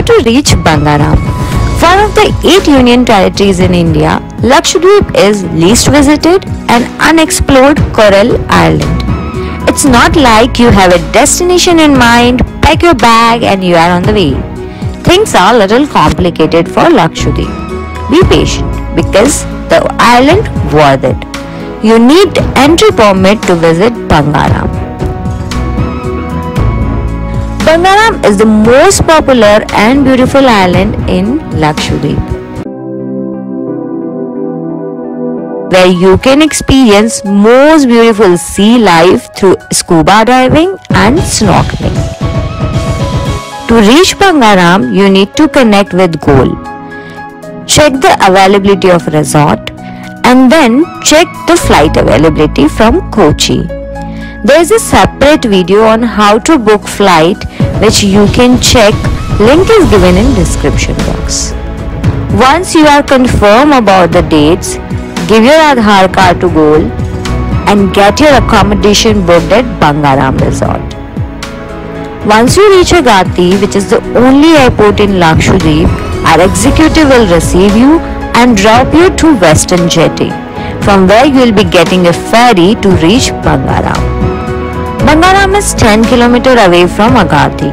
to reach Bangaram. One of the 8 union territories in India, Lakshadweep is least visited and unexplored coral island. It's not like you have a destination in mind, pack your bag and you are on the way. Things are a little complicated for Lakshadweep. Be patient because the island worth it. You need entry permit to visit Bangaram. Bangaram is the most popular and beautiful island in Lakshadweep, where you can experience most beautiful sea life through scuba diving and snorkeling. To reach Bangaram, you need to connect with GOAL. Check the availability of resort and then check the flight availability from Kochi. There is a separate video on how to book flight which you can check. Link is given in description box. Once you are confirmed about the dates, give your Aadhaar card to GOAL and get your accommodation booked at Bangaram Resort. Once you reach Agatti, which is the only airport in Lakshadweep, our executive will receive you and drop you to Western Jetty, from where you will be getting a ferry to reach Bangaram. Bangaram is 10 km away from Agatti.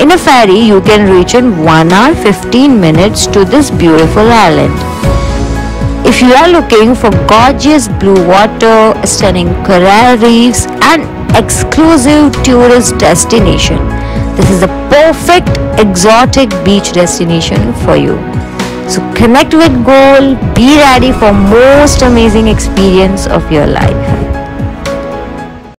In a ferry, you can reach in 1 hour 15 minutes to this beautiful island. If you are looking for gorgeous blue water, stunning coral reefs and exclusive tourist destination, this is the perfect exotic beach destination for you. So connect with GOAL, be ready for most amazing experience of your life.